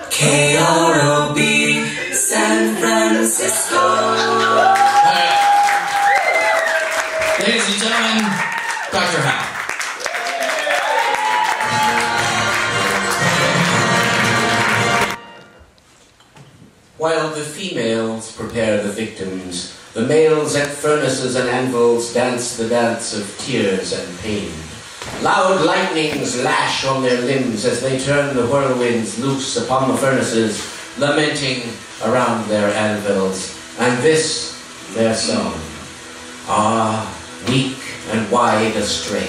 KROB, San Francisco. Ladies and gentlemen, Dr. Hal. While the females prepare the victims, the males at furnaces and anvils dance the dance of tears and pain. Loud lightnings lash on their limbs as they turn the whirlwinds loose upon the furnaces, lamenting around their anvils, and this their song. Ah, weak and wide astray.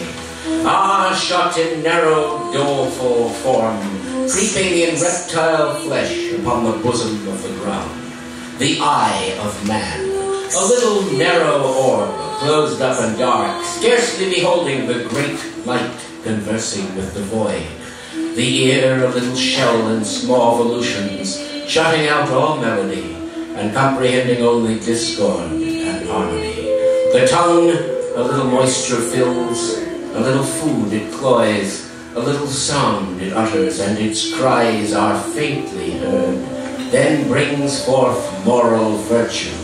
Ah, shot in narrow, doleful form, creeping in reptile flesh upon the bosom of the ground. The eye of man, a little narrow orb, closed up and dark, scarcely beholding the great light conversing with the void. The ear, a little shell in small volutions, shutting out all melody, and comprehending only discord and harmony. The tongue, a little moisture fills, a little food it cloys, a little sound it utters, and its cries are faintly heard, then brings forth moral virtue,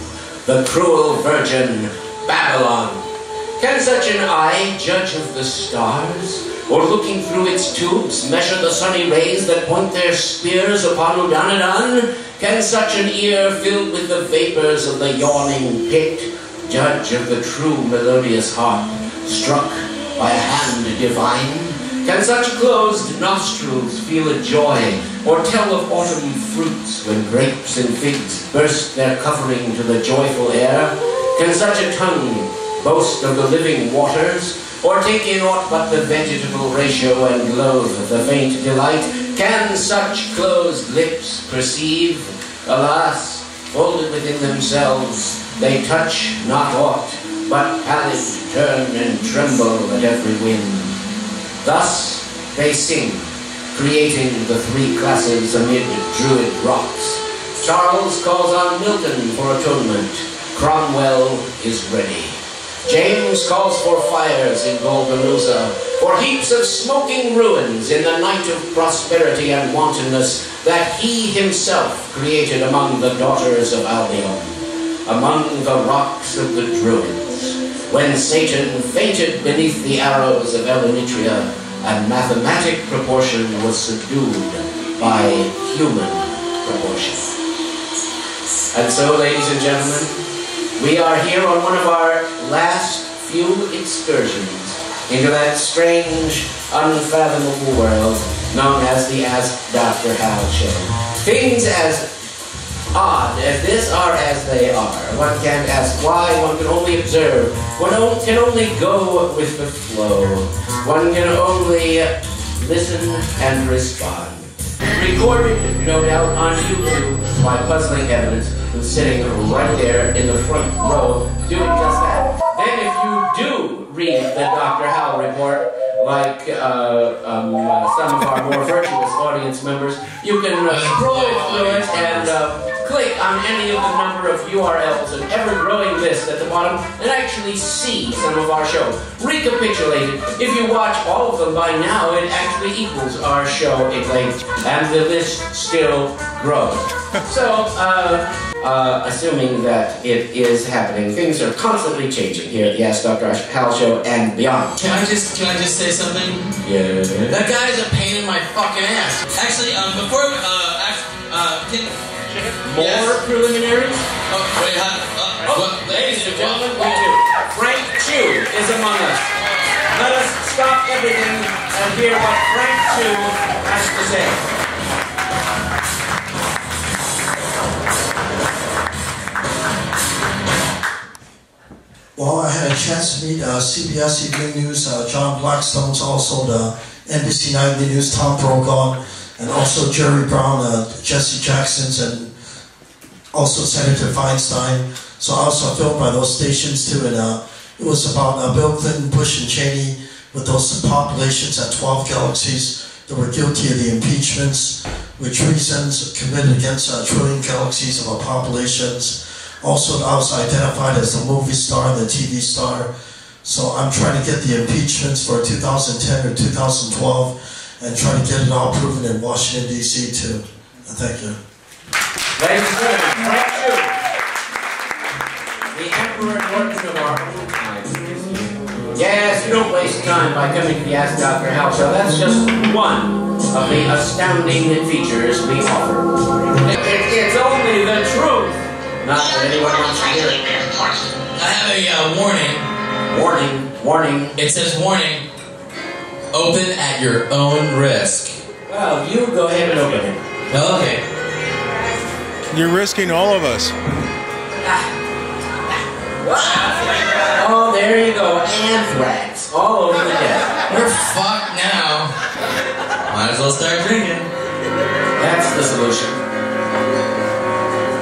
the cruel virgin, Babylon. Can such an eye judge of the stars, or looking through its tubes measure the sunny rays that point their spears upon Udanadan? Can such an ear filled with the vapors of the yawning pit judge of the true melodious harp, struck by a hand divine? Can such closed nostrils feel a joy, or tell of autumn fruits when grapes and figs burst their covering to the joyful air? Can such a tongue boast of the living waters, or take in aught but the vegetable ratio and loathe the faint delight? Can such closed lips perceive? Alas, folded within themselves, they touch not aught, but pallid turn and tremble at every wind. Thus they sing, creating the three classes amid druid rocks. Charles calls on Milton for atonement. Cromwell is ready. James calls for fires in Golgotha, for heaps of smoking ruins in the night of prosperity and wantonness that he himself created among the daughters of Albion, among the rocks of the Druids, when Satan fainted beneath the arrows of Elenitria, and mathematic proportion was subdued by human proportion. And so, ladies and gentlemen, we are here on one of our last few excursions into that strange, unfathomable world known as the Ask Dr. Hal show. Things as odd as this are as they are. One can't ask why, one can only observe. One can only go with the flow. One can only listen and respond. Recorded, no doubt, on YouTube by Puzzling Evidence, who's sitting right there in the front row doing just that. Then if you do read the Dr. Hal report, like some of our more virtuous audience members, you can scroll through it and click on any of the number of URLs, an ever-growing list at the bottom, and actually see some of our show. Recapitulated, if you watch all of them by now, it actually equals our show in length, and the list still grows. So, assuming that it is happening, things are constantly changing here at the Ask Dr. Hal show and beyond. Can I just say something? Yeah. That guy is a pain in my fucking ass. Actually, before More preliminaries? Oh, wait, ladies and gentlemen, we do. Frank Chu is among us. Let us stop everything and hear what Frank Chu has to say. Well, I had a chance to meet CBS Evening News, John Blackstone's also the NBC Nightly News, Tom Brokaw, and also Jerry Brown, Jesse Jackson's, and also Senator Feinstein. So I was filmed by those stations too, and it was about Bill Clinton, Bush, and Cheney with those populations at 12 galaxies that were guilty of the impeachments, with treasons committed against a trillion galaxies of our populations. Also, I was identified as the movie star and the TV star. So I'm trying to get the impeachments for 2010 or 2012. and try to get it all proven in Washington, D.C. too. Thank you. Ladies and gentlemen, Frank Chu, the Emperor and Orphan of our own time. Yes, you don't waste time by coming to the Ask Dr. Hal show. That's just one of the astounding features we offer. It's only the truth. Not that anyone wants to hear it. I have a warning. Warning. It says warning. Open at your own risk. Well, you go ahead and open it. Okay. You're risking all of us. Oh, there you go. Anthrax all over the desk. We're fucked now. Might as well start drinking. That's the solution.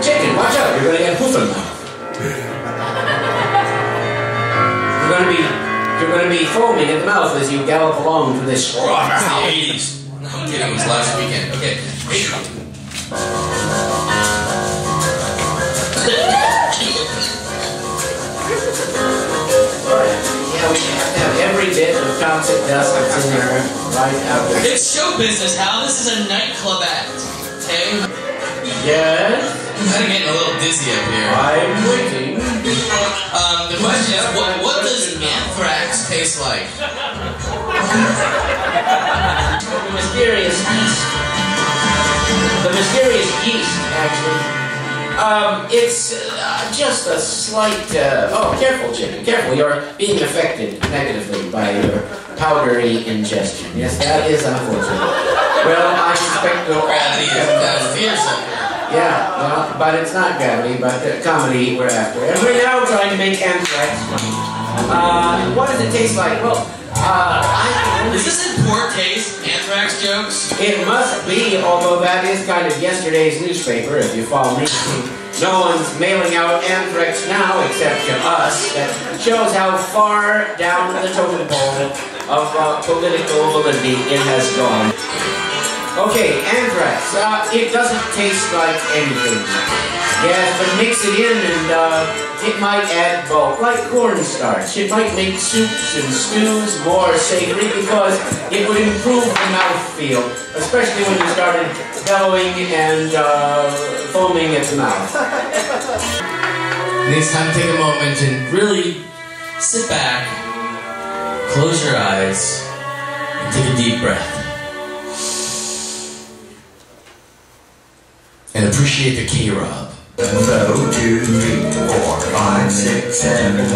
Chicken, watch out. You're going to get hoofing mouth. You're going to be foaming at the mouth as you gallop along through this. It's the 80s. No, I'm kidding. It was last weekend. Okay. Yeah, we have to have every bit of toxic dust that's in there right out there. It's show business, Hal. This is a nightclub act. Okay? Yes? I'm kind of getting a little dizzy up here. I'm waiting. The question is, what does Anthrax taste like? The mysterious yeast. The mysterious yeast, actually. It's just a slight, oh, careful, chicken, careful. You're being affected negatively by your powdery ingestion. Yes, that is unfortunate. Well, I suspect you'll... Gravity is fearsome. Yeah, but it's not gravity, but comedy we're after. And we're now trying to make Anthrax funny. What does it taste like? Well, is this in poor taste, Anthrax jokes? it must be, although that is kind of yesterday's newspaper, if you follow me. No one's mailing out Anthrax now, except to us. That shows how far down the totem pole of political validity it has gone. Okay, Anthrax. It doesn't taste like anything. Yes, but mix it in and it might add bulk, like cornstarch. It might make soups and stews more savory because it would improve the mouthfeel, especially when you started bellowing and foaming at the mouth. Next time, take a moment and really sit back, close your eyes, and take a deep breath. And appreciate the K-Rob. 1, 2, 3, 4, 5, 6, 7, 8.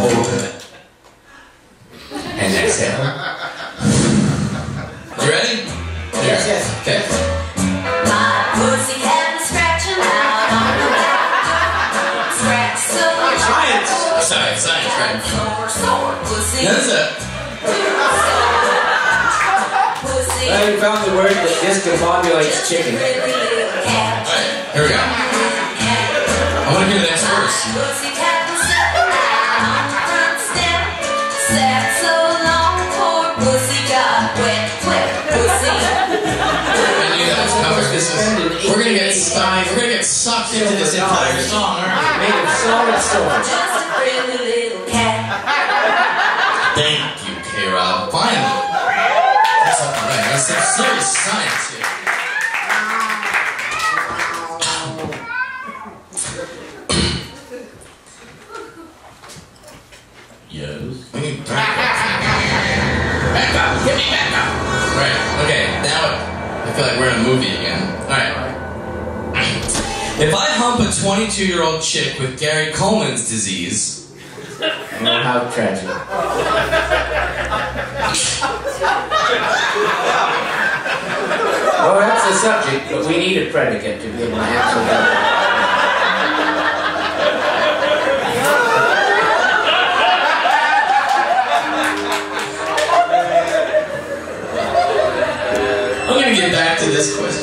And exhale. You ready? Yes. Okay. My pussy had me scratching out on the back. Scratch so Science, right? sore pussy. That's it. Pussy. Well, you found the word that discombobulates chicken. Pretty little cat. Alright, here we go. I want to hear the next verse. Pussy cat was sitting out on the front step. Sat so long, poor pussy got wet pussy. I knew that was coming. We're gonna get sucked into this entire song, aren't we? Made of solid silver. Just a pretty little cat. Thank you, K-Rob. Finally. That's something right. That's some serious science here. Yes. Back up. Get me back up. Right. Okay. Now I feel like we're in a movie again. All right. If I hump a 22-year-old chick with Gary Coleman's disease. Oh, how tragic. Well, that's the subject, but we need a predicate to be able to answer that. I'm gonna get back to this question.